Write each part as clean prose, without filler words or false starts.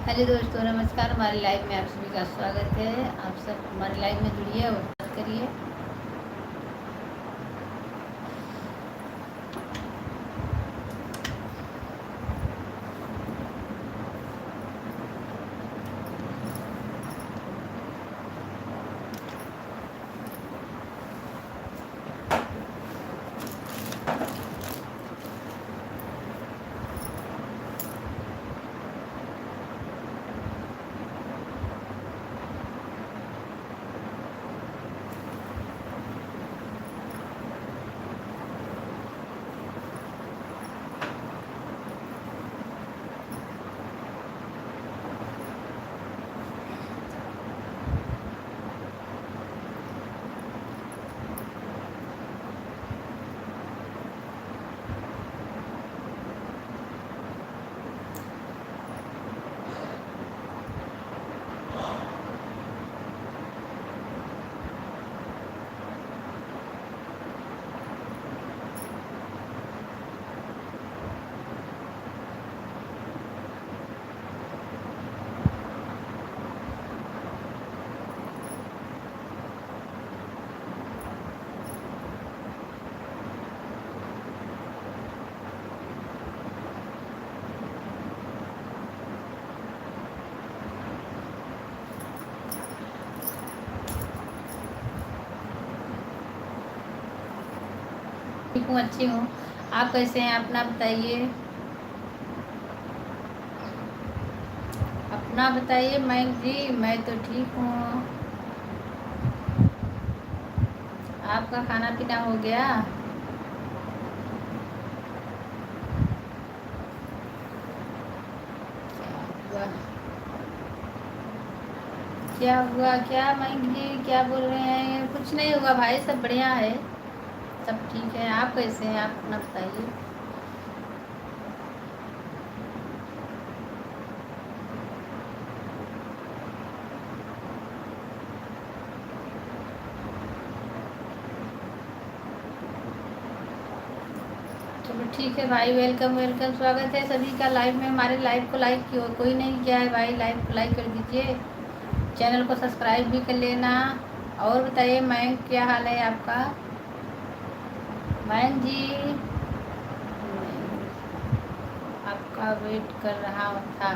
Hello दोस्तों, नमस्कार। हमारे लाइव में आप सभी का स्वागत है। आप सब हमारे लाइव में जुड़िए और बात करिए। ठीक हूँ, अच्छी हूँ। आप कैसे हैं? अपना बताइए। अपना बताइए। मैं तो ठीक हूँ। आपका खाना पीना हो गया? क्या क्या हुआ? क्या मयंक जी क्या बोल रहे हैं? कुछ नहीं हुआ भाई, सब बढ़िया है, सब ठीक है। आप कैसे हैं? आप अपना बताइए। चलो ठीक है भाई, वेलकम वेलकम, स्वागत है सभी का लाइव में। हमारे लाइव को लाइक क्यों कोई नहीं किया है भाई? लाइव को लाइक कर दीजिए, चैनल को सब्सक्राइब भी कर लेना। और बताइए मयंक, क्या हाल है आपका? मयंक जी, आपका वेट कर रहा था।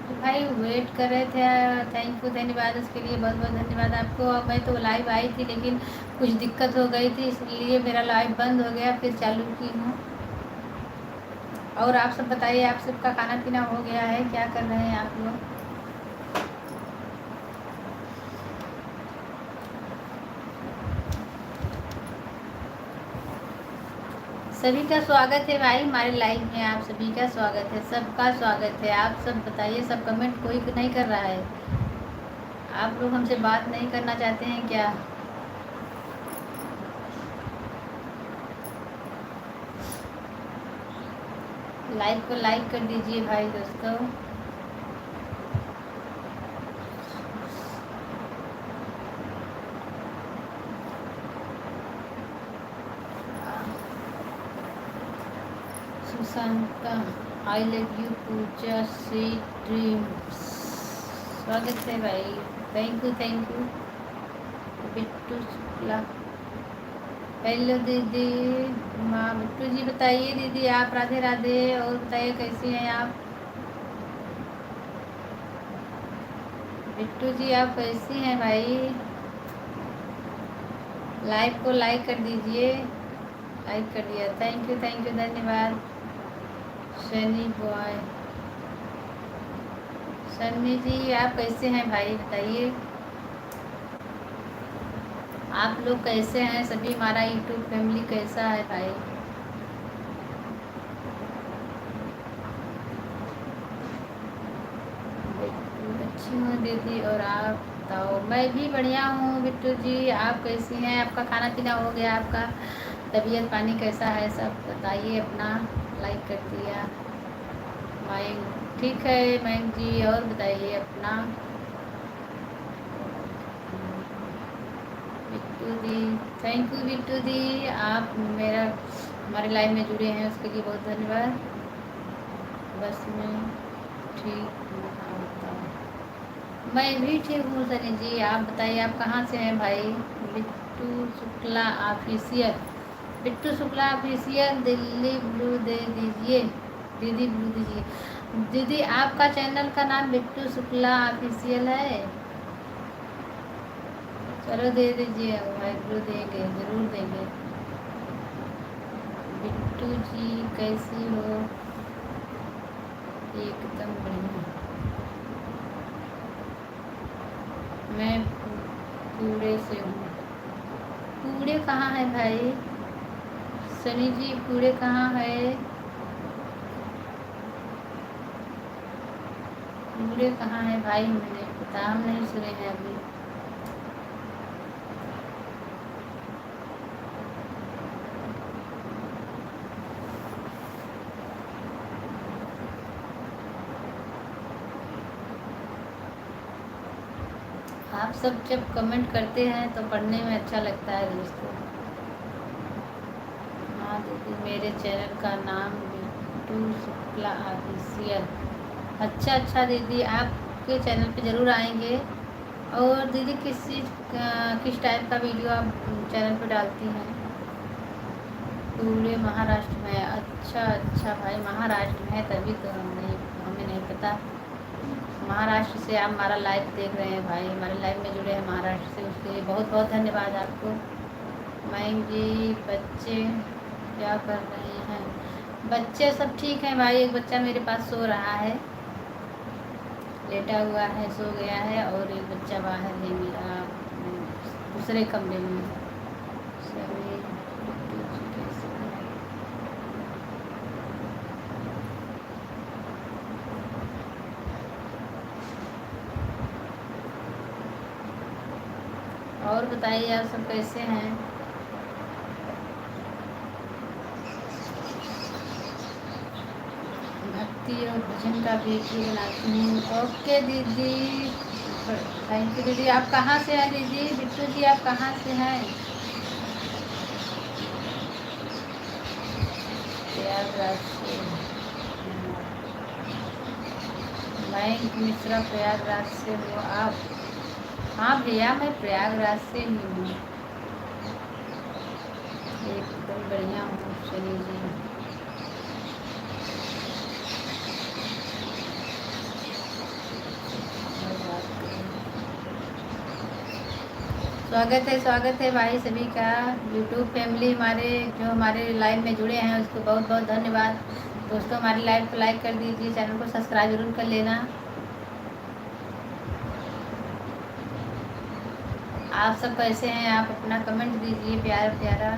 तो भाई वेट कर रहे थे। थैंक यू, धन्यवाद उसके लिए, बहुत बहुत धन्यवाद आपको। और मैं तो लाइव आई थी लेकिन कुछ दिक्कत हो गई थी, इसलिए मेरा लाइव बंद हो गया, फिर चालू की हूँ। और आप सब बताइए, आप सबका खाना पीना हो गया है? क्या कर रहे हैं आप लोग? सभी का स्वागत है भाई हमारे लाइव में। आप सभी का स्वागत है, सबका स्वागत है। आप सब बताइए, सब कमेंट कोई नहीं कर रहा है। आप लोग हमसे बात नहीं करना चाहते हैं क्या? लाइव को लाइक कर दीजिए भाई दोस्तों। Sushant, I love you Pooja, sweet dreams. स्वागत है भाई, thank you thank you. Bittu Shukla, hello दीदी। माँ बिट्टू जी बताइए दीदी, आप राधे राधे। और बताइए कैसी हैं आप? बिट्टू जी आप कैसी हैं भाई? लाइव को लाइक कर दीजिए। लाइक कर दिया, थैंक यू धन्यवाद। सनी बॉय, सन्नी जी आप कैसे हैं भाई बताइए। आप लोग कैसे हैं सभी? हमारा यूट्यूब फैमिली कैसा है भाई? अच्छी हूँ दीदी, और आप बताओ? मैं भी बढ़िया हूँ बिट्टू जी, आप कैसी हैं? आपका खाना पीना हो गया? आपका तबीयत पानी कैसा है? सब बताइए अपना। लाइक कर दिया। मयंक ठीक है मयंक जी, और बताइए अपना। बिट्टू दी, थैंक यू बिट्टू दी, आप मेरा हमारे लाइव में जुड़े हैं उसके लिए बहुत धन्यवाद। बस मैं ठीक हूँ। मैं भी ठीक हूँ सनी जी, आप बताइए आप कहाँ से हैं भाई? Bittu Shukla official, Bittu Shukla official Delhi blue दे दीजिए, दीदी ब्लू दीजिए। दीदी आपका चैनल का नाम बिट्टू शुक्ला ऑफिशियल है? चलो दे दीजिए भाई, ब्लू देंगे, ज़रूर देंगे। बिट्टू जी कैसी हो? एकदम बढ़िया। मैं कूड़े से हूँ। कूड़े कहाँ है भाई? सनी जी कूड़े कहाँ है? कूड़े कहाँ है भाई? मैंने पता, हम नहीं सुने हैं अभी। आप सब जब कमेंट करते हैं तो पढ़ने में अच्छा लगता है दोस्तों। हाँ दीदी, मेरे चैनल का नाम बिट्टू शुक्ला ऑफिशियल। अच्छा अच्छा दीदी, आपके चैनल पे ज़रूर आएंगे। और दीदी किस टाइप का वीडियो आप चैनल पे डालती हैं? पूरे महाराष्ट्र में? अच्छा अच्छा भाई, महाराष्ट्र में है तभी तो हमें नहीं पता। महाराष्ट्र से आप हमारा लाइव देख रहे हैं भाई, हमारे लाइव में जुड़े हैं महाराष्ट्र से, उसके लिए बहुत बहुत धन्यवाद आपको। मैम जी बच्चे क्या कर रहे हैं? बच्चे सब ठीक हैं भाई, एक बच्चा मेरे पास सो रहा है, लेटा हुआ है, सो गया है, और एक बच्चा बाहर है मेरा दूसरे कमरे में। सभी और बताइए आप सब कैसे हैं? भक्ति और भजन का वीडियो बनाती हूँ। ओके दीदी, थैंक यू दीदी। आप कहाँ से हैं दीदी? बिट्टू जी आप कहाँ से हैं? प्रयागराज से। मयंक मिश्रा प्रयागराज से हो आप? हाँ भैया, मैं प्रयागराज से ही हूँ, एकदम बढ़िया हूँ सनी जी। स्वागत है भाई सभी का। यूट्यूब फैमिली हमारे जो हमारे लाइव में जुड़े हैं उसको बहुत बहुत धन्यवाद। दोस्तों हमारी लाइव को लाइक कर दीजिए, चैनल को सब्सक्राइब जरूर कर लेना। आप सब कैसे हैं? आप अपना कमेंट दीजिए प्यारा प्यारा।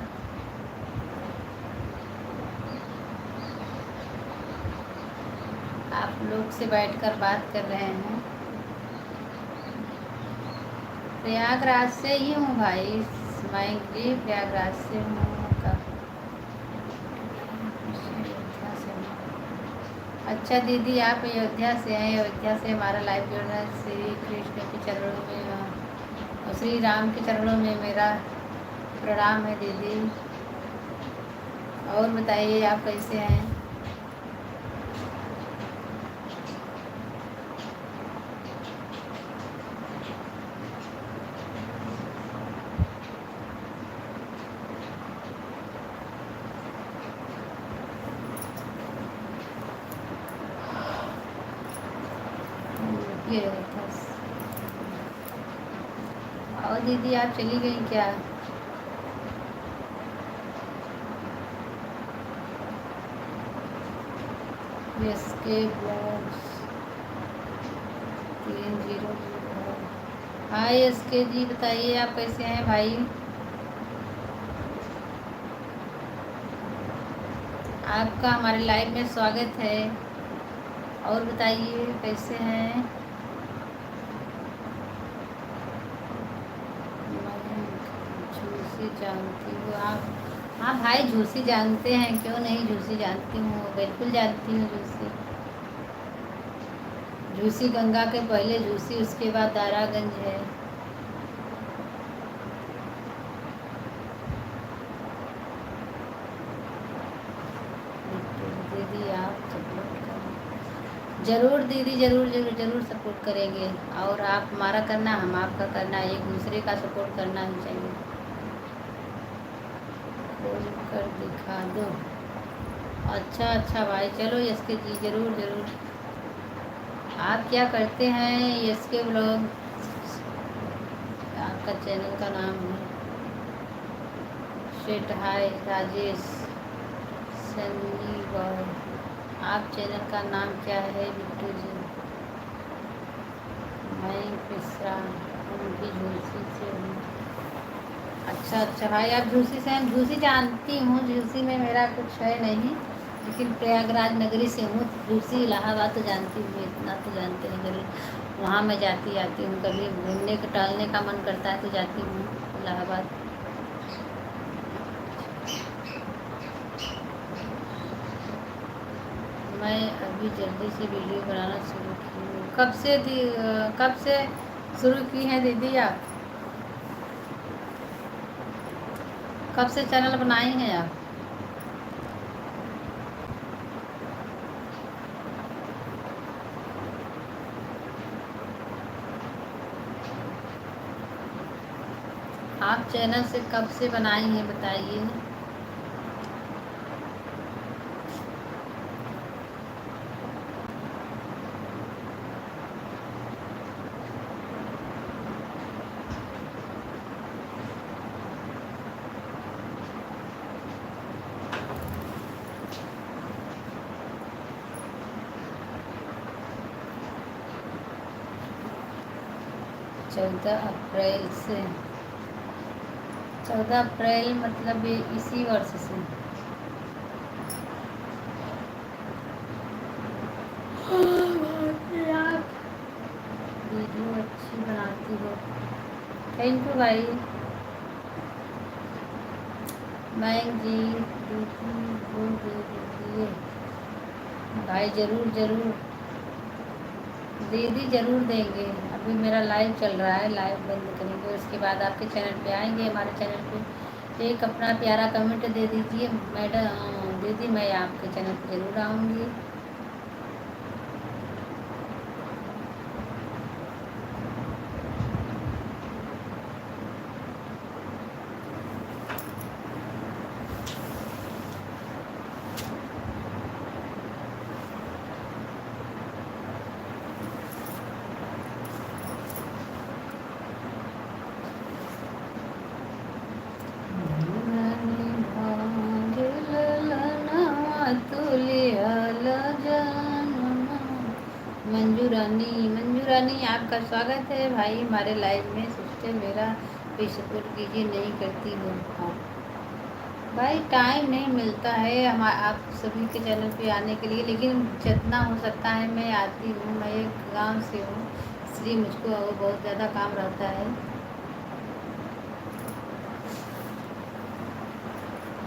आप लोग से बैठकर बात कर रहे हैं। प्रयागराज से ही हूँ भाई, मयंक जी प्रयागराज से हूँ। अच्छा दीदी, आप अयोध्या से हैं? अयोध्या से हमारा लाइव जुड़ रहा है। श्री कृष्ण के चरणों में और श्री राम के चरणों में मेरा प्रणाम है दीदी। और बताइए आप कैसे हैं? ये और दीदी आप चली गई क्या? SK blogs 300। Hi SK ji, बताइए आप कैसे हैं भाई? आपका हमारे लाइव में स्वागत है। और बताइए कैसे हैं? झूसी जानती हूँ आप? हाँ भाई, झूसी जानते हैं, क्यों नहीं, झूसी जानती हूँ, बिल्कुल जानती हूँ झूसी। झूसी गंगा के पहले झूसी, उसके बाद दारागंज है। दीदी आप ज़रूर दीदी, ज़रूर ज़रूर ज़रूर सपोर्ट करेंगे। और आप हमारा करना, हम आपका करना, एक दूसरे का सपोर्ट करना ही चाहिए। खोल कर दिखा दो। अच्छा अच्छा भाई, चलो यस के जी, ज़रूर ज़रूर। आप क्या करते हैं? यस के ब्लॉग आपका चैनल का नाम है। शेट हाय राजेश सन्नी बॉय, आप चैनल का नाम क्या है? बिट्टू जी। मैं पिसरा, उनकी झूसी से हूँ। अच्छा अच्छा भाई, आप झूसी से हैं? झूसी जानती हूँ, झूसी में मेरा कुछ है नहीं, लेकिन प्रयागराज नगरी से हूँ। झूसी इलाहाबाद तो जानती हूँ, इतना तो जानते हैं जरूर। वहाँ मैं जाती आती हूँ, कभी घूमने का टहलने का मन करता है तो जाती हूँ इलाहाबाद। मैं अभी जल्दी से वीडियो बनाना शुरू की हूँ। कब से शुरू की है दीदी आप? कब से चैनल बनाई हैं आप? आप चैनल से कब से बनाई हैं बताइए। 14 अप्रैल से। 14 अप्रैल मतलब ये इसी वर्ष से। आप वीडियो अच्छी बनाती हो, थैंक यू भाई। मयंक जी दीदी वो दे दीजिए भाई, ज़रूर ज़रूर दीदी ज़रूर देंगे। अभी मेरा लाइव चल रहा है, लाइव बंद करेंगे, उसके बाद आपके चैनल पे आएंगे। हमारे चैनल पे एक अपना प्यारा कमेंट दे दीजिए मैडम, दीदी मैं आपके चैनल पे ज़रूर आऊँगी। मंजू रानी आपका स्वागत है भाई हमारे लाइव में। सिस्टर मेरा भी सपोर्ट कीजिए, नहीं करती हो हाँ भाई, टाइम नहीं मिलता है हम आप सभी के चैनल पे आने के लिए, लेकिन जितना हो सकता है मैं आती हूँ। मैं एक गांव से हूँ, इसलिए मुझको बहुत ज़्यादा काम रहता है।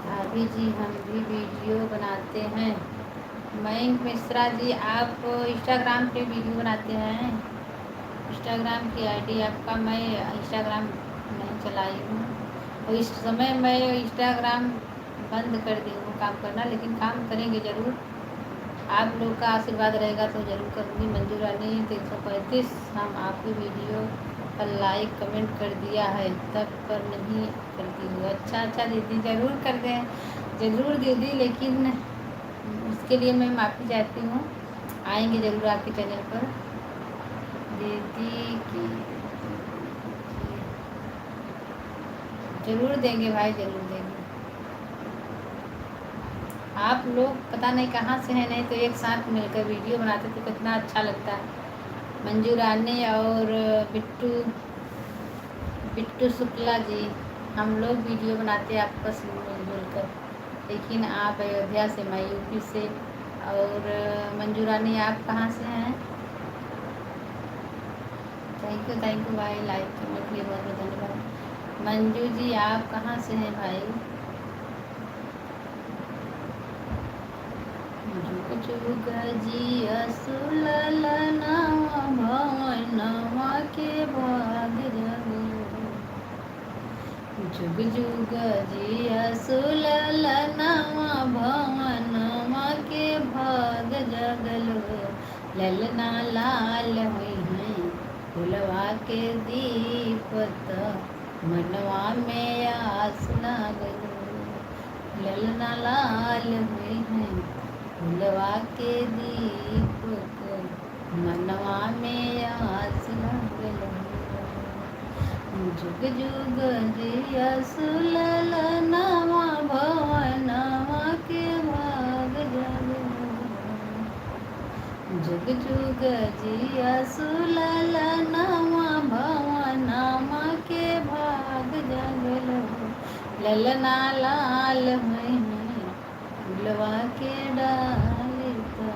भाभी जी हम भी वीडियो बनाते हैं। मयंक मिश्रा जी आप इंस्टाग्राम पे वीडियो बनाते हैं? इंस्टाग्राम की आईडी आपका? मैं इंस्टाग्राम नहीं चलाई हूँ, और इस समय मैं इंस्टाग्राम बंद कर दी हूँ काम करना, लेकिन काम करेंगे ज़रूर। आप लोग का आशीर्वाद रहेगा तो ज़रूर करूँगी। मंजू रानी 335, हम आपकी वीडियो पर लाइक कमेंट कर दिया है तब पर नहीं करती हूँ। अच्छा अच्छा दीदी ज़रूर कर दें, ज़रूर दीदी, लेकिन उसके लिए मैं माफ़ी चाहती हूँ। आएंगे ज़रूर आपके चैनल पर दीदी की, ज़रूर देंगे भाई, ज़रूर देंगे। आप लोग पता नहीं कहाँ से हैं, नहीं तो एक साथ मिलकर वीडियो बनाते तो कितना अच्छा लगता है। मंजू रानी और बिट्टू बिट्टू शुक्ला जी, हम लोग वीडियो बनाते हैं आपस में मिलजुल कर, लेकिन आप अयोध्या से, मैं यूपी से। और मंजू रानी आप कहाँ से हैं? थैंक यू भाई, लाइक करने के लिए बहुत बहुत धन्यवाद। मंजू जी आप कहाँ से हैं भाई? जुग जिया सुललनवा भवनवा के भाग जगो, जुग जुग जिया सुललनवा भवनवा के भाग जगलो, ललना लाल हुई हैं फुलवा के दीपत मनवा में आस लागल। ललना लाल हुई हैं फुलवा के दीपक मनवा में आस लागल। जुग जुग जियसु ललनवा भवनवा के भाग जागो। जुग जुग जियसु ललनवा भवनवा के भाग जागलो। ललना लाल हुई हैं फुलवा के डाली त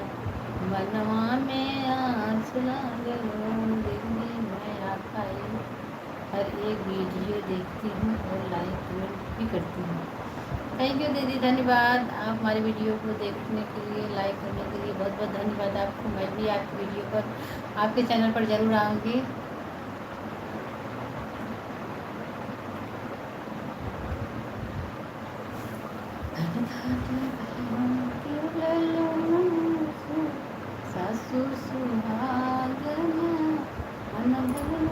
मनवा में आस लागलो। देखिए मैं आपका हर एक वीडियो देखती हूँ और लाइक कमेंट भी करती हूँ। थैंक यू दीदी, धन्यवाद। आप हमारे वीडियो को देखने के लिए, लाइक करने के लिए बहुत बहुत धन्यवाद आपको। मैं भी आपकी वीडियो पर, आपके चैनल पर ज़रूर आऊँगी। सासु सुहागन मन भुल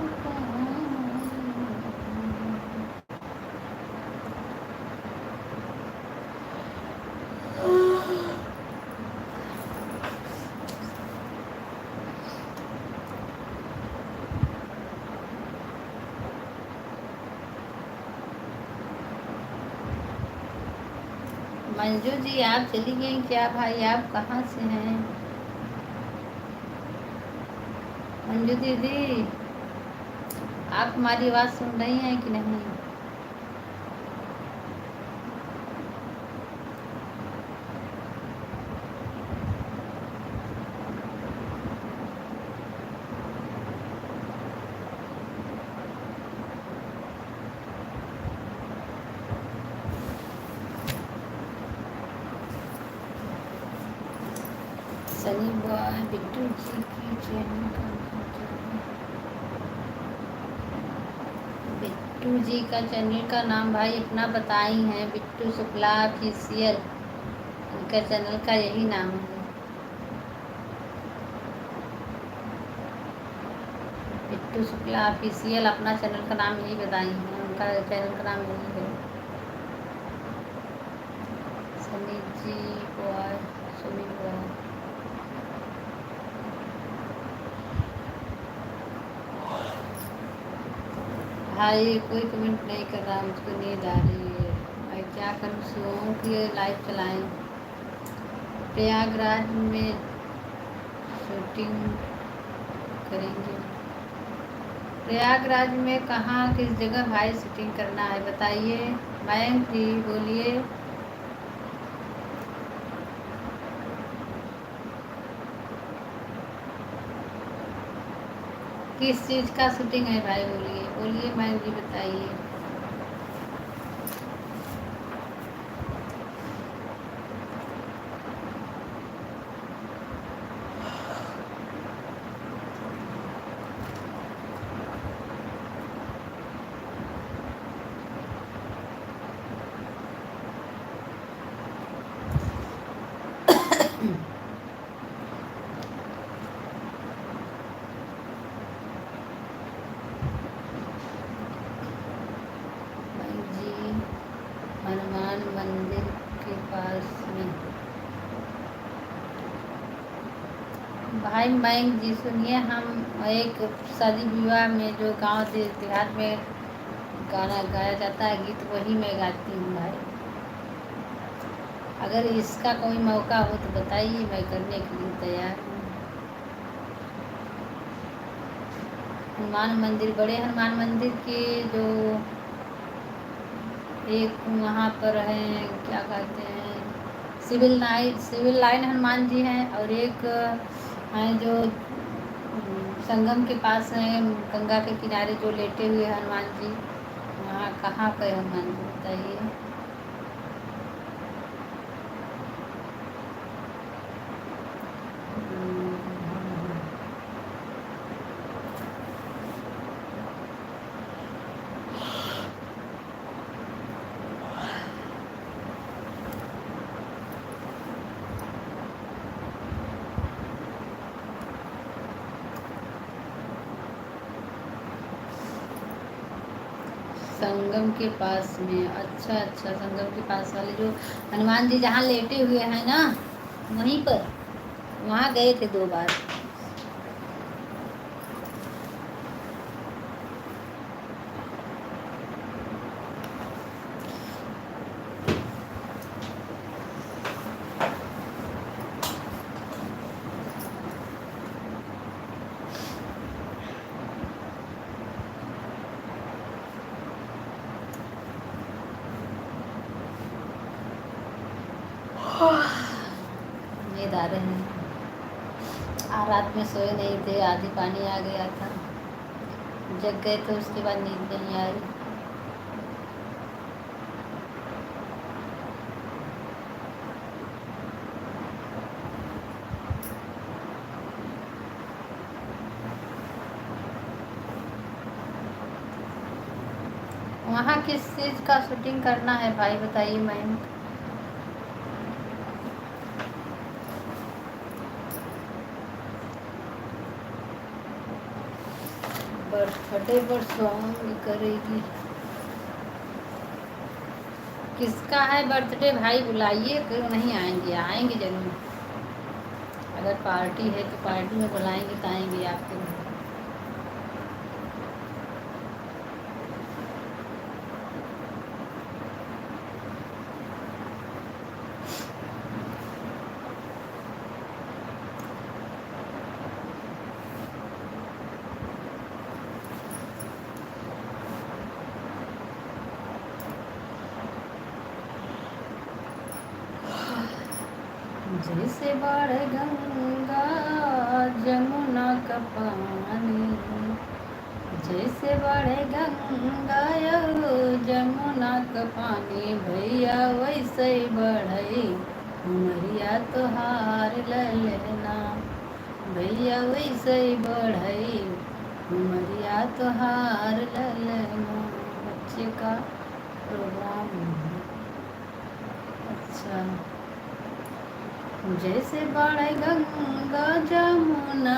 मंजू जी आप चली गई क्या भाई? आप कहाँ से हैं मंजू दीदी? आप हमारी आवाज़ सुन रही हैं कि नहीं? सनी बॉय बिट्टू जी की चैनल का बिट्टू जी का चैनल का नाम भाई अपना बताई हैं, बिट्टू शुक्ला ऑफिशियल। उनका चैनल का यही नाम है, बिट्टू शुक्ला ऑफिशियल। अपना चैनल का नाम यही बताई हैं, उनका चैनल का नाम यही है। सनी जी बॉय, सनी बॉय। भाई कोई कमेंट नहीं कर रहा, मुझको नींद आ रही है। मैं क्या करूँ, सोऊं कि लाइव चलाएं? प्रयागराज में शूटिंग करेंगे। प्रयागराज में कहाँ, किस जगह भाई शूटिंग करना है बताइए। मयंक जी बोलिए। किस चीज़ का शूटिंग है भाई? बोलिए बोलिए मयंक जी बताइए। हनुमान मंदिर के पास में भाई मयंक जी सुनिए, हम एक शादी विवाह में जो गांव देहात में गाना गाया जाता है, गीत वही मैं गाती हूँ भाई। अगर इसका कोई मौका हो तो बताइए, मैं करने के लिए तैयार हूँ। हनुमान मंदिर, बड़े हनुमान मंदिर के जो एक वहाँ पर हैं, क्या कहते हैं, सिविल लाइन हनुमान जी हैं, और एक हैं जो संगम के पास हैं, गंगा के किनारे जो लेटे हुए हनुमान जी। वहाँ कहाँ पे हनुमान जी बताइए। संगम के पास में। अच्छा अच्छा, संगम के पास वाले जो हनुमान जी जहाँ लेटे हुए हैं ना, वहीं पर, वहाँ गए थे 2 बार। नींद आ रहे हैं। रात में सोए नहीं थे, आधी पानी आ गया था, जग गए तो उसके बाद नींद नहीं आई। वहाँ किस चीज़ का शूटिंग करना है भाई, बताइए मैम। बर्थडे पर सॉन्ग करेगी। किसका है बर्थडे भाई, बुलाइए, क्यों नहीं आएंगे, आएंगे जरूर। अगर पार्टी है तो पार्टी में बुलाएंगे तो आएंगे आपके घर। जैसे बाढ़ गंगा जमुना का पानी, जैसे बढ़े गंगा जमुना का पानी, भैया वैसे ही बढ़ई उमरिया तोहार ललना, भैया वैसे ही बढ़ई उमरिया तोहार ललना। बच्चे का प्रोग्राम। अच्छा, जैसे बढ़े गंगा जमुना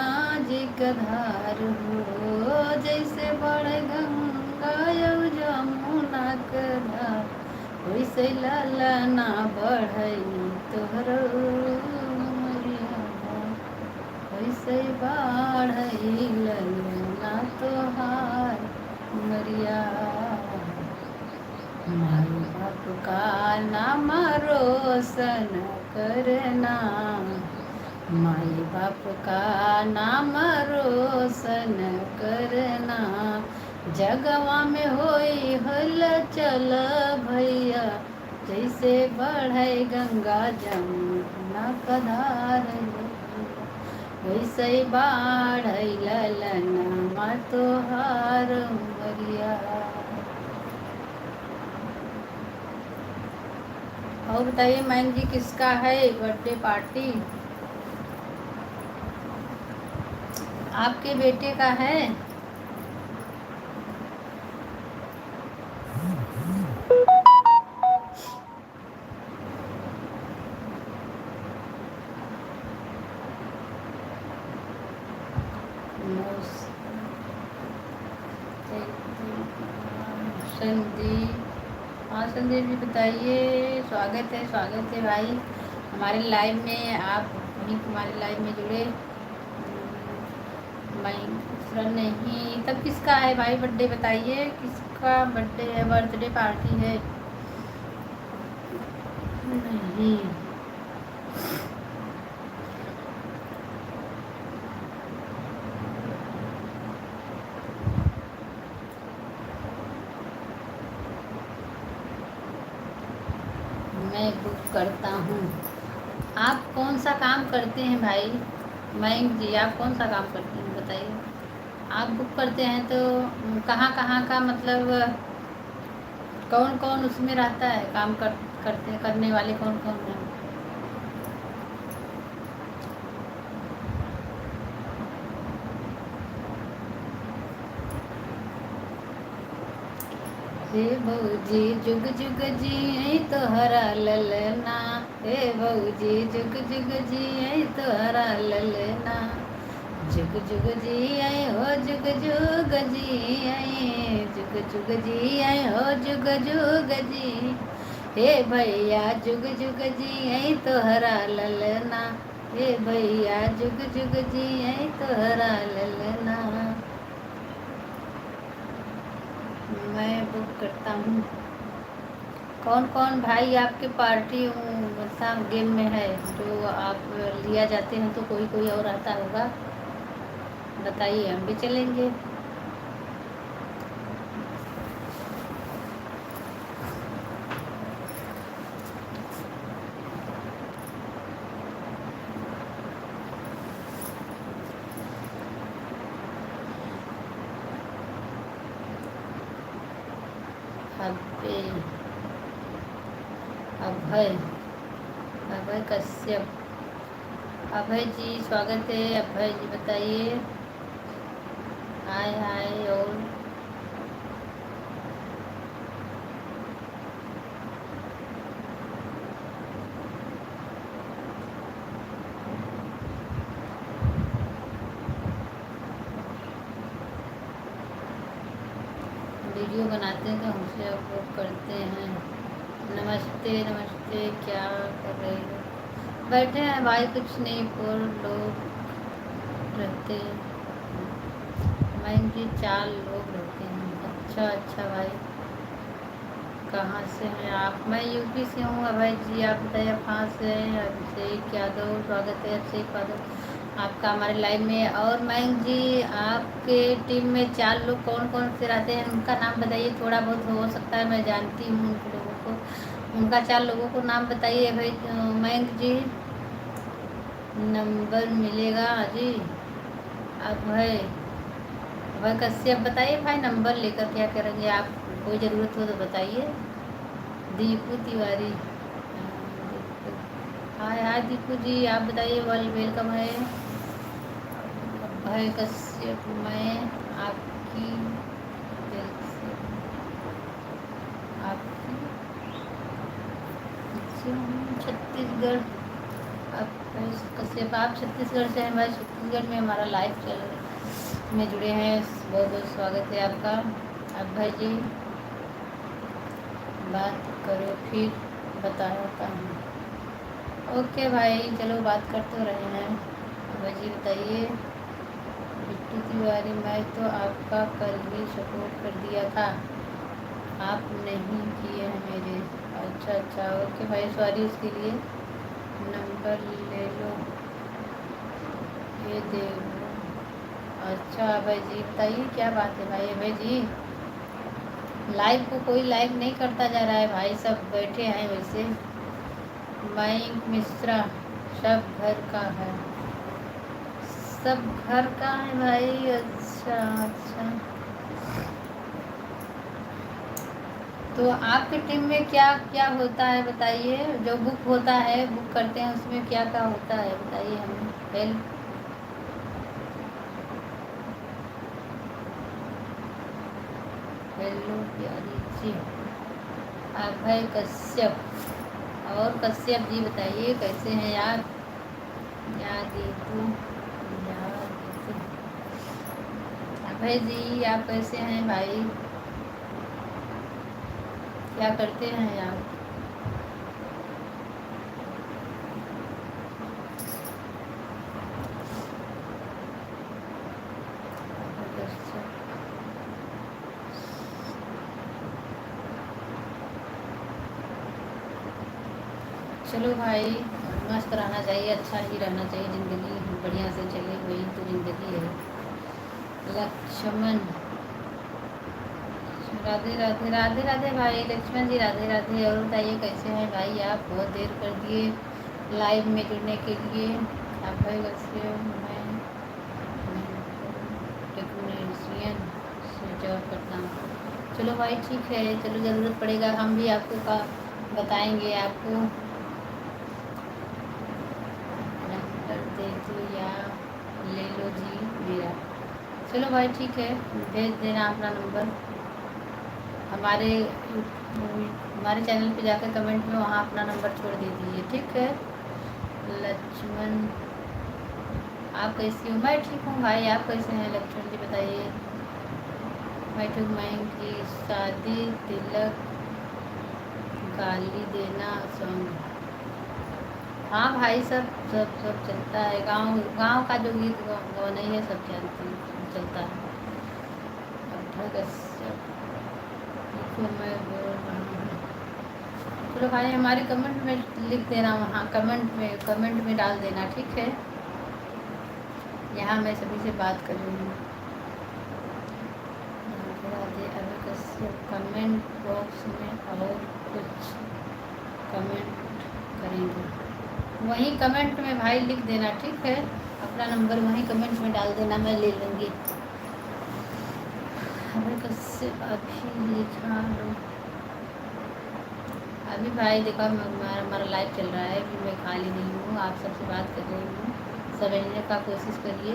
जी का धार हो, जैसे बढ़े गंगा जमुना का धार, वैसे ललना बढ़ई तोहरो उमरिया, वैसे बढ़ई ललना तोहार उमरिया। माई बाप का नाम रोशन करना, माई बाप का नाम रोशन करना, जगवा में होई हलचल भैया, जैसे बढ़े गंगा जमुना का धार, वैसे बढ़ई ललना तोहार उमरिया। और बताइए मैम जी, किसका है बर्थडे पार्टी? आपके बेटे का है? संदीप, हाँ संदीप जी बताइए। स्वागत है भाई हमारे लाइव में। आप भी हमारे लाइव में जुड़े। मैं दूसरा नहीं, तब किसका है भाई बर्थडे, बताइए किसका बर्थडे है, बर्थडे पार्टी है? नहीं, मैं बुक करता हूँ। आप कौन सा काम करते हैं भाई मयंक जी, आप कौन सा काम करते हैं बताइए? आप बुक करते हैं तो कहाँ कहाँ का, मतलब कौन कौन उसमें रहता है, काम करते करने वाले कौन कौन हैं? हे बऊजी जुग जुग जी तोहरा ललना, हे बऊजी जुग जुग जी तोहरा ललना, जुग जुग जी आए हो जुग जुग जी आए, जुग जुग जी आए हो जुग जुग जी। हे भैया जुग जुग जी आए तोहरा ललना, हे भैया जुग जुग जी आए तोहरा ललना। मैं बुक करता हूँ। कौन कौन भाई आपके पार्टी मतलब गेम में है जो आप लिया जाते हैं, तो कोई कोई और आता होगा, बताइए हम भी चलेंगे। अबे अभय अभय कश्यप, अभय जी स्वागत है। अभय जी बताइए। हाय हाय। और वीडियो बनाते हैं तो हमसे अपलोड करते हैं। नमस्ते नमस्ते, क्या कर रहे हो? बैठे हैं भाई, कुछ नहीं, पर लोग रहते मैं की 4 लोग रहते हैं। अच्छा अच्छा भाई, कहाँ से हैं आप? मैं यूपी से हूँ। अभय जी आप बताइए आप कहाँ से हैं? अभिषेक यादव स्वागत है। अभिषेक यादव आपका हमारे लाइव में। और मयंक जी आपके टीम में 4 लोग कौन कौन से रहते हैं, उनका नाम बताइए। थोड़ा बहुत हो सकता है मैं जानती हूँ उन लोगों को, उनका 4 लोगों को नाम बताइए भाई। मयंक जी नंबर मिलेगा जी। अभय अभय कश्यप बताइए भाई, नंबर लेकर क्या करेंगे आप? कोई ज़रूरत हो तो बताइए। दीपू तिवारी, हाय हाय दीपू जी आप बताइए। वेलकम है। अभय कश्यप मैं आपकी दिल से आपकी छत्तीसगढ़। अभय कश्यप आप छत्तीसगढ़ से हैं भाई। छत्तीसगढ़ में हमारा लाइव चल में जुड़े हैं, बहुत बहुत स्वागत है आपका। अभय जी बात करो फिर बताता हूँ। ओके भाई चलो बात करते रहे हैं। अभय जी बताइए। बिट्टू तिवारी मैं तो आपका कल भी सपोर्ट कर दिया था, आप नहीं किए हैं मेरे। अच्छा अच्छा ओके भाई, सॉरी उसके लिए। नंबर ले लो ये दे लो। अच्छा अभय जी बताइए क्या बात है भाई। अभय जी लाइव को कोई लाइव नहीं करता जा रहा है भाई, सब बैठे हैं वैसे। मयंक मिश्रा सब घर का है, सब घर का है भाई। अच्छा अच्छा, तो आपकी टीम में क्या क्या होता है बताइए। जो बुक होता है, बुक करते हैं, उसमें क्या क्या होता है बताइए हमें। हेल्प हेलो प्यारी जी। अभय कश्यप और कश्यप जी बताइए कैसे हैं यार? यार दीपू यार कैसे? अभय जी आप कैसे हैं भाई, क्या करते हैं आप? चलो भाई मस्त रहना चाहिए, अच्छा ही रहना चाहिए, ज़िंदगी बढ़िया से चले, वही तो ज़िंदगी है। लक्ष्मण राधे राधे राधे राधे भाई। लक्ष्मण जी राधे राधे। और बताइए कैसे हैं भाई आप? बहुत देर कर दिए लाइव में जुड़ने के लिए। आप भाई वैसे मैं टेक्नीशियन से जॉब करता हूँ। चलो भाई ठीक है, चलो ज़रूरत पड़ेगा हम भी आपको का बताएंगे आपको। नंबर दे दो या ले लो जी मेरा। चलो भाई ठीक है, भेज देना अपना नंबर। हमारे हमारे चैनल पे जाकर कमेंट में वहाँ अपना नंबर छोड़ दीजिए, ठीक है। लक्ष्मण आप कैसी हो? मैं ठीक हूँ भाई, आप कैसे हैं लक्ष्मण जी बताइए। बैठक मैं की शादी तिलक गाली देना सॉन्ग। हाँ भाई, सब चलता है। गांव गांव का जो गीत नहीं है सब चलता है। देखो मैं बोल रहा हूँ। चलो भाई हमारे कमेंट में लिख देना, वहाँ कमेंट में डाल देना, ठीक है। यहाँ मैं सभी से बात कर रही हूँ। राधे अभी कश्यप कमेंट बॉक्स में और कुछ कमेंट करेंगे, वहीं कमेंट में भाई लिख देना, ठीक है। अपना नंबर वहीं कमेंट में डाल देना, मैं ले लूँगी। अभी कश्यप अभी लिखा लो। अभी भाई देखो हमारा लाइव चल रहा है, अभी मैं खाली नहीं हूँ, आप सबसे बात कर रही हूँ, समझने का कोशिश करिए।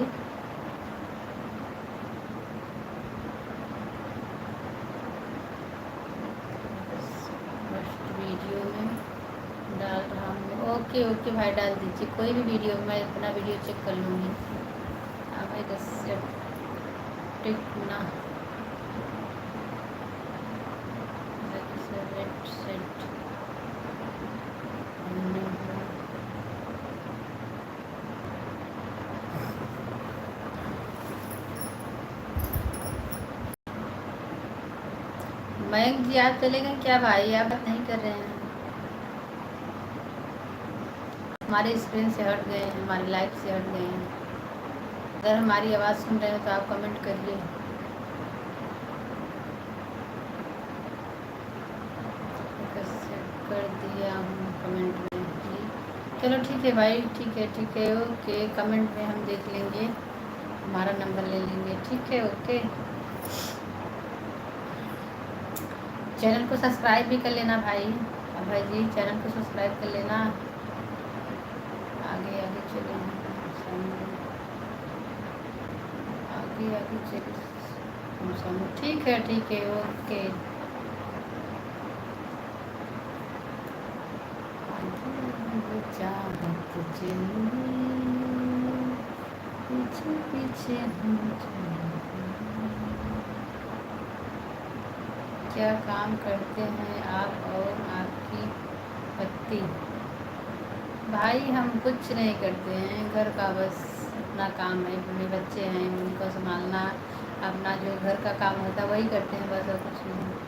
फर्स्ट वीडियो में डाल रहा हूँ। ओके ओके भाई, डाल दीजिए कोई भी वीडियो, मैं अपना वीडियो चेक कर लूँगी। हाँ भाई टिकना सेट मयंक जी आप चले गए क्या भाई? आप बात नहीं कर रहे हैं, हमारे स्क्रीन से हट गए हैं, हमारी लाइफ से हट गए हैं। अगर हमारी आवाज़ सुन रहे हैं तो आप कमेंट करिए। कर दिया हूँ कमेंट में जी। चलो ठीक है भाई, ठीक है ओके। कमेंट में हम देख लेंगे, हमारा नंबर ले लेंगे, ठीक है ओके। चैनल को सब्सक्राइब भी कर लेना भाई, भाई जी चैनल को सब्सक्राइब कर लेना। आगे आगे चले, आगे आगे चले, ठीक है ओके। चाहत चली पीछे पीछे हम क्या काम करते हैं आप और आपकी पति? भाई हम कुछ नहीं करते हैं, घर का बस अपना काम है, मेरे बच्चे हैं उनको संभालना, अपना जो घर का काम होता है वही करते हैं बस, और कुछ नहीं।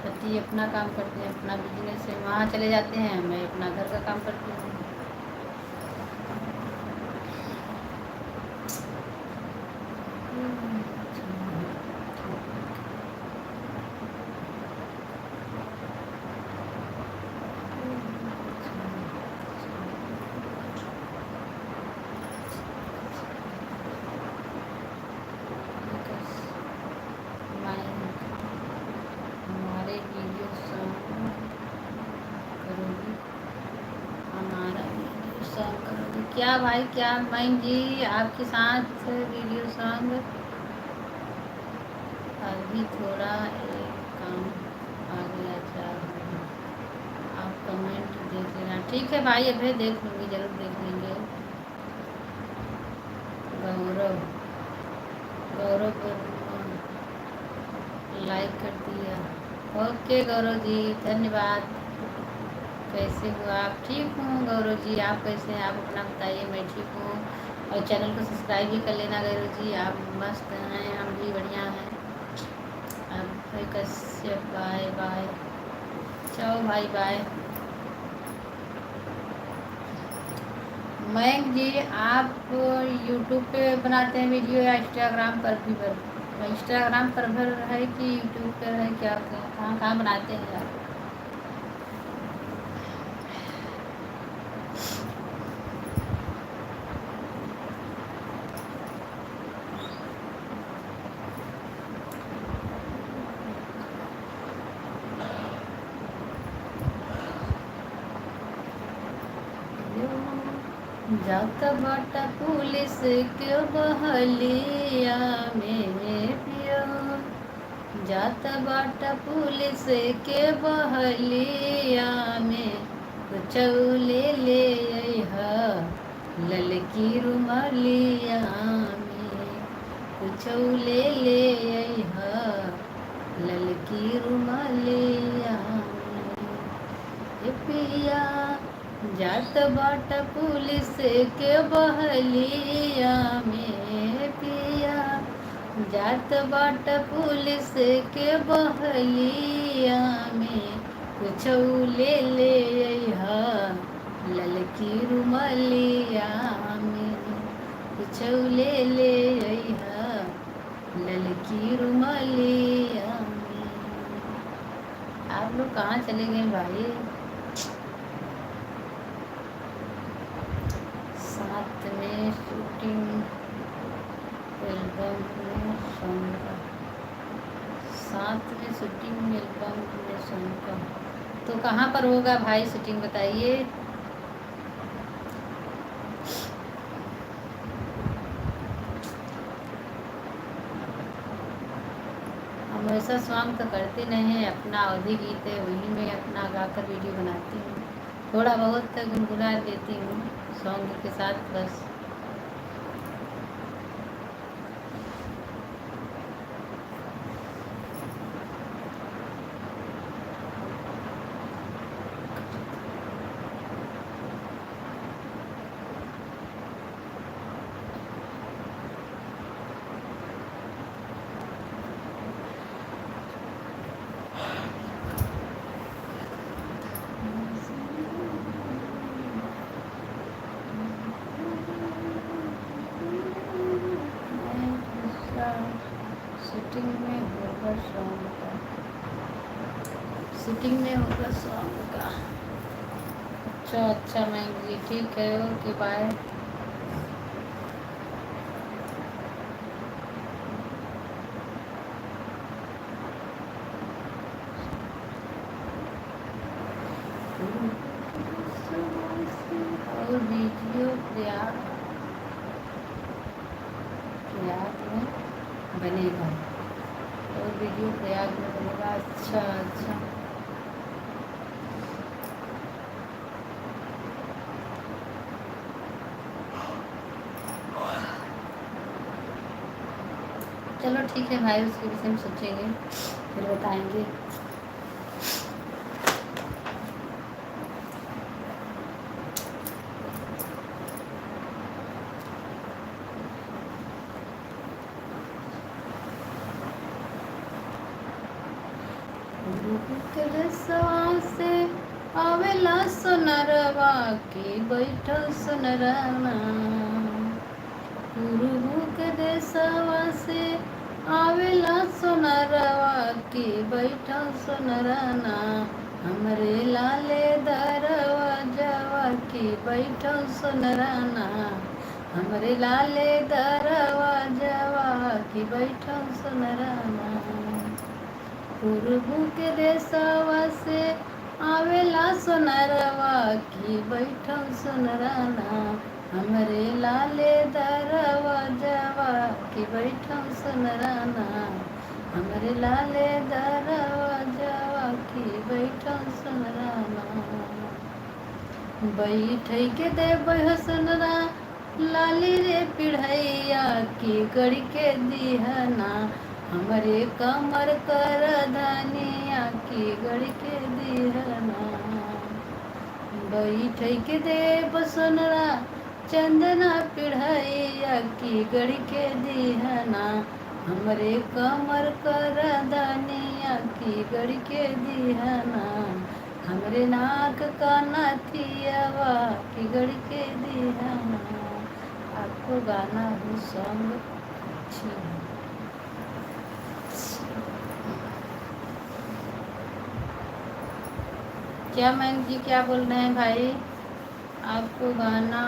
पति अपना काम करते हैं, अपना बिजनेस है, वहाँ चले जाते हैं, मैं अपना घर का काम करती हूँ। हमारे वीडियो करोगी, हमारा वीडियो सॉन्ग करोगी क्या भाई? क्या मैं जी आपके साथ वीडियो सॉन्ग? अभी थोड़ा एक काम आ गया था, आप कमेंट देख लेना, ठीक है भाई, अभी देख लूँगी, ज़रूर देख लेंगे। गौरव गौरव लाइक कर दिया, ओके गौरव जी धन्यवाद। कैसे हो आप? ठीक हूँ गौरव जी, आप कैसे हैं? आप अपना बताइए। मैं ठीक हूँ, और चैनल को सब्सक्राइब भी कर लेना गौरव जी, आप मस्त हैं, हम भी बढ़िया हैं। अब कैसे, बाय बाय, चलो भाई बाय। मयंक जी आप यूट्यूब पे बनाते हैं वीडियो या इंस्टाग्राम पर भी? इंस्टाग्राम पर भर है कि यूट्यूब पर है, क्या कहाँ कहाँ बनाते हैं आप? जाता बाटा पुलिस के बहलिया में पियो, जाता बाटा पुलिस के बहलिया में कुछ ले ले अइहा, ललकी रुमालिया में कुछ ले ले अइहा, ललकी रुमालिया में। ए पिया जात बाट पुलिस के बहलिया में, पिया जात बाट पुलिस के बहलिया में कुछ ले ले अइहा, ललकी रुमालिया में कुछ ले ले अइहा, ललकी रुमालिया में। आप लोग कहाँ चले गए भाई? साथ में शूटिंग एल्बम में सॉन्ग का, साथ में शूटिंग एल्बम में सॉन्ग का, तो कहाँ पर होगा भाई शूटिंग बताइए। हम ऐसा सॉन्ग तो करते नहीं हैं, अपना अवधि गीत है वही मैं अपना गाकर वीडियो बनाती हूँ, थोड़ा बहुत गुनगुना देती हूँ सॉन्ग के साथ बस। शूटिंग में होगा सॉन्ग का, शूटिंग में होगा सॉन्ग का। अच्छा अच्छा मैम जी, ठीक है, ओके बाय। और वीडियो प्रयाग में बनेगा, और वीडियो प्रयाग में बनेगा। अच्छा अच्छा, चलो ठीक है भाई, उसके विषय में सोचेंगे फिर बताएंगे। से आवेला सोनरवा के बैठल सोनराना, गुरु के देशवा से आवेला सोनरवा के बैठल सोनराना, हमरे लाले दरवा जवा के बैठल सोनराना, हमरे लाले दरवा जवा के बैठल सोनराना। पूर्व के देशवा से आवेला सोनरवा की बैठल सोनराना, हमरे लाले दरवा जवा की बैठल सोनराना, हमरे लाले दरवा जवा की बैठल सोनराना। बैठ के दे सोनरा लाली रे पिढ़ैया की गढ़ के दिहना, हमरे कमर कर धनिया की गढ़ के दिहना। बैठ के दे सोनरा चंदना पिढ़ैया की गढ़ के दिहना, हमरे कमर कर धनिया की गढ़ के दिहना, हमरे नाक का नथियावा की गढ़ के दिहना। आपको गाना हो सॉन्ग अच्छी है। क्या मैम जी क्या बोल रहे हैं भाई? आपको गाना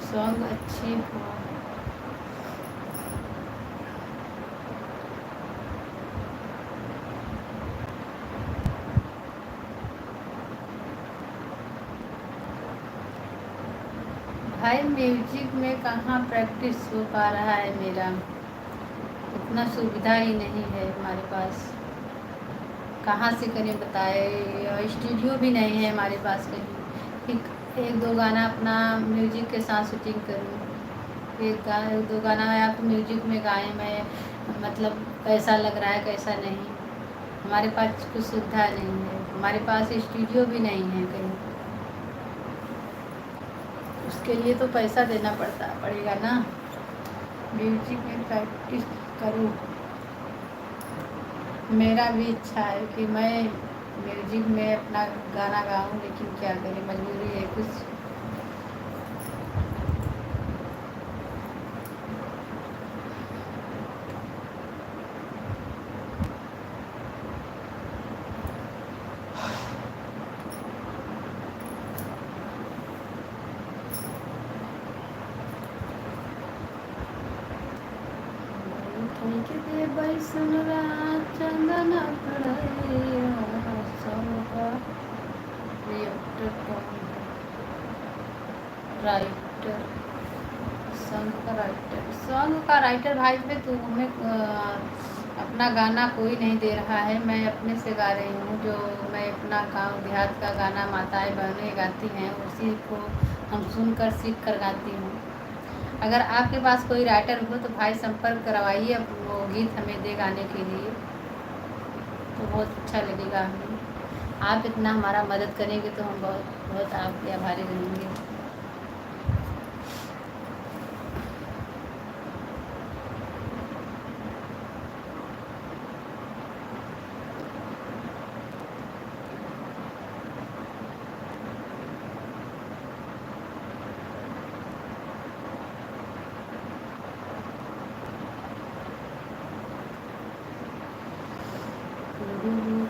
सॉन्ग अच्छी हो। भाई म्यूजिक में कहाँ प्रैक्टिस हो पा रहा है मेरा, इतना सुविधा ही नहीं है हमारे पास, कहाँ से करें बताए, स्टूडियो भी नहीं है हमारे पास कहीं, एक दो गाना अपना म्यूजिक के साथ शूटिंग करूँ, एक दो गाना आप म्यूजिक में गाएं, मैं मतलब कैसा लग रहा है कैसा नहीं। हमारे पास कुछ सुविधा नहीं है, हमारे पास स्टूडियो भी नहीं है कहीं, उसके लिए तो पैसा देना पड़ेगा ना। म्यूजिक में प्रैक्टिस करूँ, मेरा भी इच्छा है कि मैं म्यूजिक में अपना गाना गाऊं, लेकिन क्या करें, मजबूरी है कुछ। बैसनरा चंदना राइटर, सॉन्ग का राइटर भाई पे तो हमें अपना गाना कोई नहीं दे रहा है, मैं अपने से गा रही हूँ। जो मैं अपना गाँव देहात का गाना माताएं बहनें गाती हैं, उसी को हम सुनकर सीख कर गाती हूँ। अगर आपके पास कोई राइटर हो तो भाई संपर्क करवाइए, वो गीत हमें दे गाने के लिए, तो बहुत अच्छा लगेगा हमें। आप इतना हमारा मदद करेंगे तो हम बहुत बहुत आपके आभारी रहेंगे।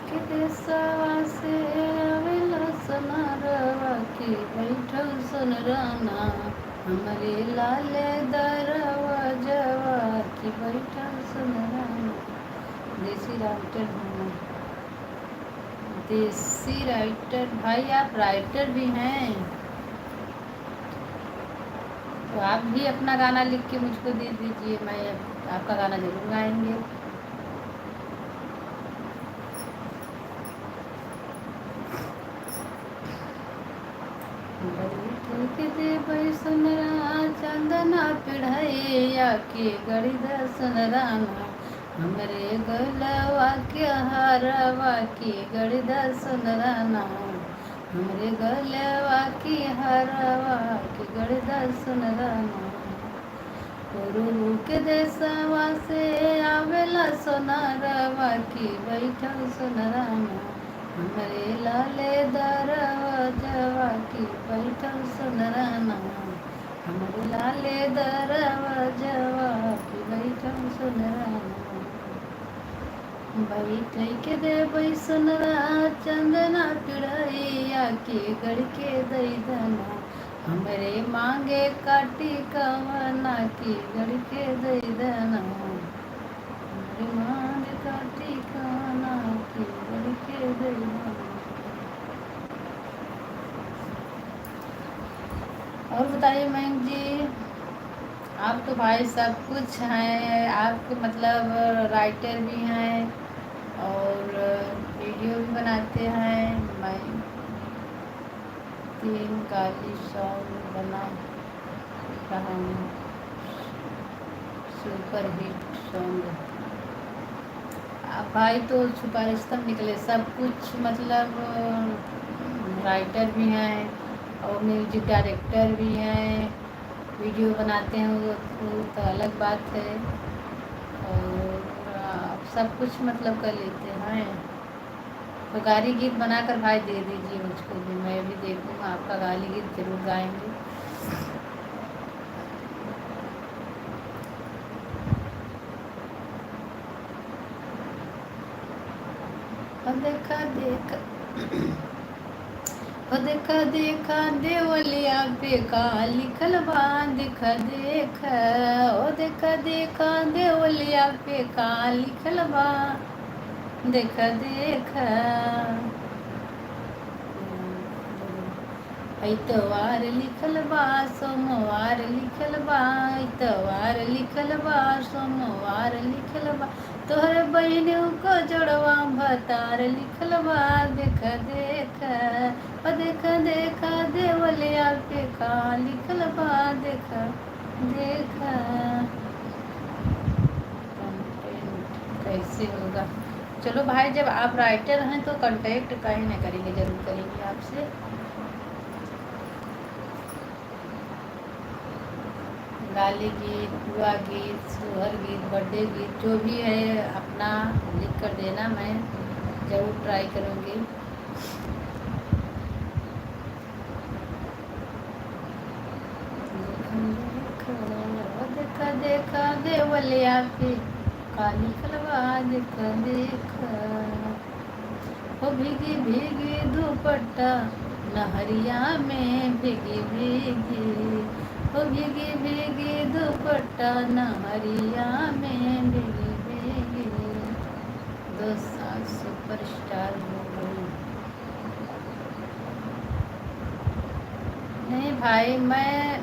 के देशवा से आवेला सोनारवा की बैठल सोनराना, हमरे लाले दरवा जवा की बैठल सोनराना। देसी राइटर हूँ, देसी राइटर भाई, आप राइटर भी हैं तो आप भी अपना गाना लिख के मुझको दे दीजिए, मैं आपका गाना जरूर गाएंगे। चंदना पिढ़ैया के गणित सुनराना, हमरे गलवा के हरवा की गणित सुनराना, हमरे गलवा की हरवा की गणित सुनराना। गुरु के देशवा से आवेला सोनारवा की बैठल सुनराना, हमरे लाले दरवा की बैठल सुनराना, हमरे लाले दरवा की बैठल सुनराना। बैठ के दे बैसनरा चंदना पिड़ैया के गढ़ के दैदना, हमरे मांगे काटी कवना की गढ़ के दैदना, हमरे मांगे काटी कवना की गढ़ के दैदना। और बताइए मैम जी, आप तो भाई सब कुछ हैं, आप मतलब राइटर भी हैं और वीडियो भी बनाते हैं। मैं 3 गाली सॉन्ग बना रहा हूँ, सुपर हिट सॉन्ग। आप भाई तो सुपरस्टार निकले, सब कुछ मतलब राइटर भी हैं और म्यूजिक डायरेक्टर भी हैं, वीडियो बनाते हैं वो तो अलग बात है, और आप सब कुछ मतलब कर लेते हैं। तो गाली गीत बनाकर भाई दे दीजिए मुझको भी, मैं भी देखूँगा, आपका गाली गीत जरूर गाएंगे। देखा देखा देखा देखा देवलिया पे का लिखल बा, देखा देखा ओ देखा देखा देवलिया पे का लिखल बा, देखा देखा इतवार लिखल बा सोमवार लिखल बा, इतवार लिखल बा सोमवार लिखल बा, तोहरे बहनों को जोड़वा तार लिखल बा देख देख, ओ देख देख देवलिया पे का लिखल बा देख देख। कंटेंट कैसे होगा? चलो भाई, जब आप राइटर हैं तो कांटेक्ट काहे ना करेंगे, जरूर करेंगे आपसे। गाली गीत, हुआ गीत, सोहर गीत, बर्थडे गीत, जो भी है अपना लिख कर देना, मैं ज़रूर ट्राई करूँगी। देखा देखा देवलिया पे काली खलवा देखा देखा, ओ भीगी भीगी दुपट्टा नहरिया में भीगी भीगी, ओ भीगी भीगी दुपट्टा नहरिया में भीगी भीगी। 2 साल सुपरस्टार हो गई। नहीं भाई,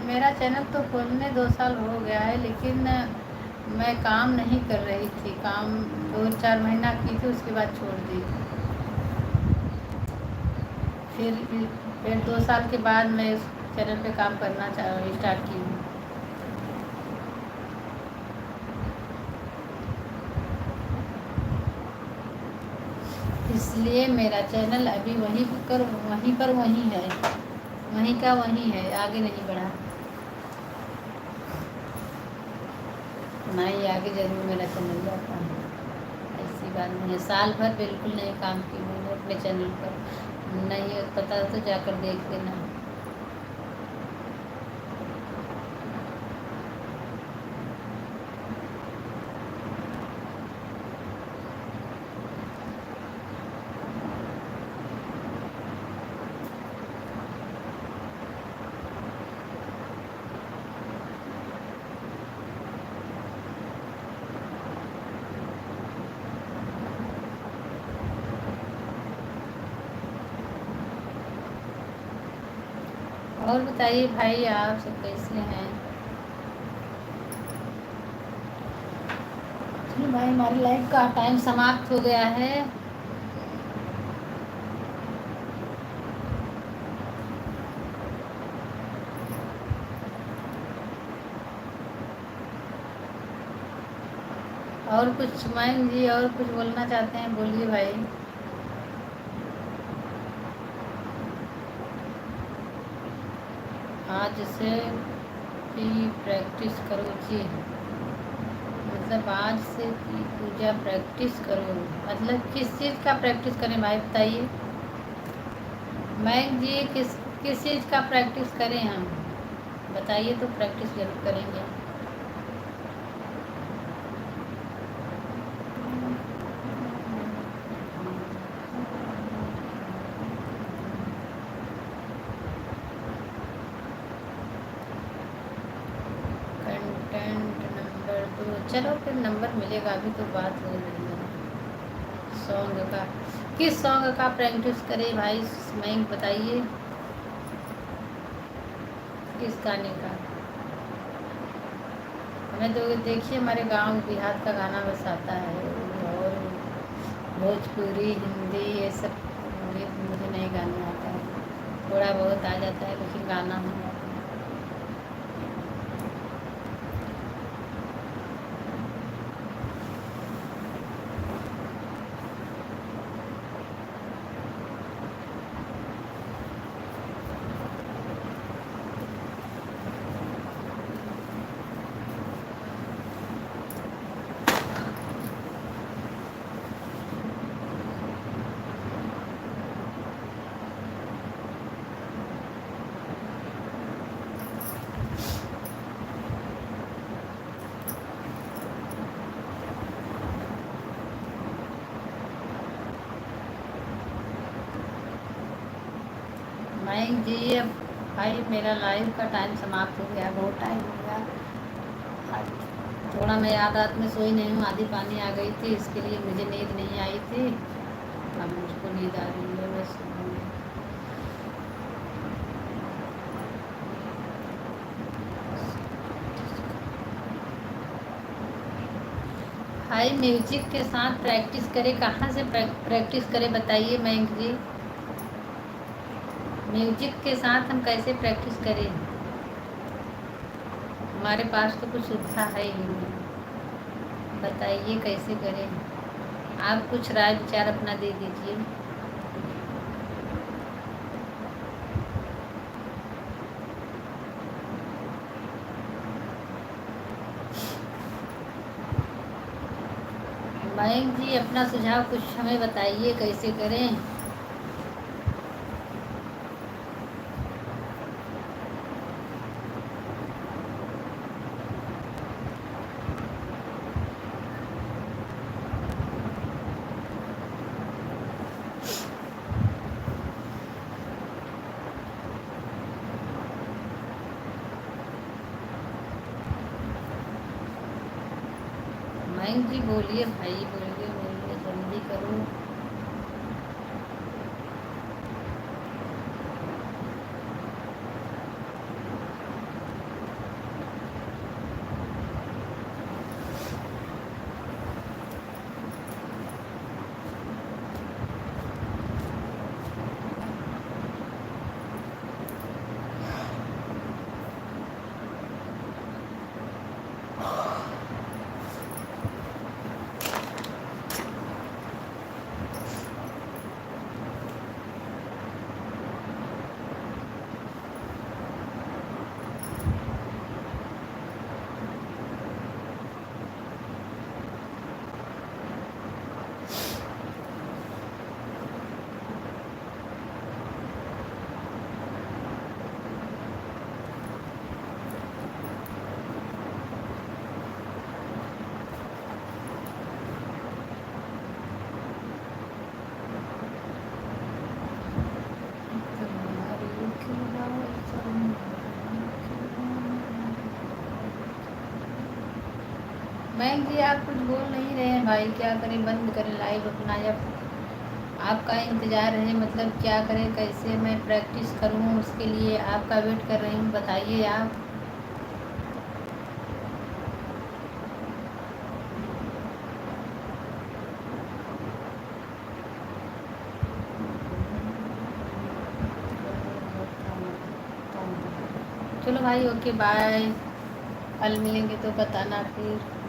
मेरा चैनल तो खोलने 2 साल हो गया है, लेकिन मैं काम नहीं कर रही थी। काम 2-4 महीना की थी, उसके बाद छोड़ दी। फिर 2 साल के बाद मैं इस चैनल पे काम करना स्टार्ट की हूँ। इसलिए मेरा चैनल अभी वहीं पर वहीं है, वहीं का वहीं है, आगे नहीं बढ़ा। नहीं, आगे जरूर मेरा चैनल जाता है, ऐसी बात नहीं है। साल भर बिल्कुल नहीं काम की मैंने अपने चैनल पर। नहीं पता तो जाकर देख लेना। और बताइए भाई, आप सब कैसे हैं? चलो भाई, हमारी लाइफ का टाइम समाप्त हो गया है। और कुछ मैम जी, और कुछ बोलना चाहते हैं? बोलिए भाई। आज से भी प्रैक्टिस करो जी, मतलब आज से की पूजा प्रैक्टिस करो, मतलब किस चीज़ का प्रैक्टिस करें भाई बताइए। मैम जी, किस चीज़ का प्रैक्टिस करें हम, बताइए तो प्रैक्टिस जरूर करेंगे। कंटेंट नंबर 2, चलो फिर नंबर मिलेगा, अभी तो बात हो रही है। सॉन्ग का, किस सॉन्ग का प्रैक्टिस करें भाई, मैं बताइए, किस गाने का? हमें तो देखिए, हमारे गांव देहात का गाना बस आता है, और भोजपुरी हिंदी ये सब मुझे नहीं गाना आता है। थोड़ा बहुत आ जाता है, लेकिन गाना नहीं आता। मयंक जी, अब भाई मेरा लाइव का टाइम समाप्त हो गया, बहुत टाइम हो गया। आज थोड़ा मैं रात में सोई नहीं हूँ, आधी पानी आ गई थी, इसके लिए मुझे नींद नहीं आई थी। अब मुझको नींद आ रही है बस। भाई म्यूजिक के साथ प्रैक्टिस करें, कहाँ से प्रैक्टिस करें बताइए मयंक जी। म्यूजिक के साथ हम कैसे प्रैक्टिस करें? हमारे पास तो कुछ सुविधा है ही नहीं, बताइए कैसे करें। आप कुछ राय विचार अपना दे दीजिए। मयंक जी अपना सुझाव कुछ हमें बताइए कैसे करें। मयंक जी बोलिए भाई, बोलिए बोलिए, जल्दी करो। मयंक जी आप कुछ बोल नहीं रहे हैं भाई, क्या करें, बंद करें लाइव अपना या आपका इंतज़ार है? मतलब क्या करें, कैसे मैं प्रैक्टिस करूं, उसके लिए आपका वेट कर रही हूँ, बताइए आप। चलो भाई, ओके बाय, कल मिलेंगे तो बताना फिर।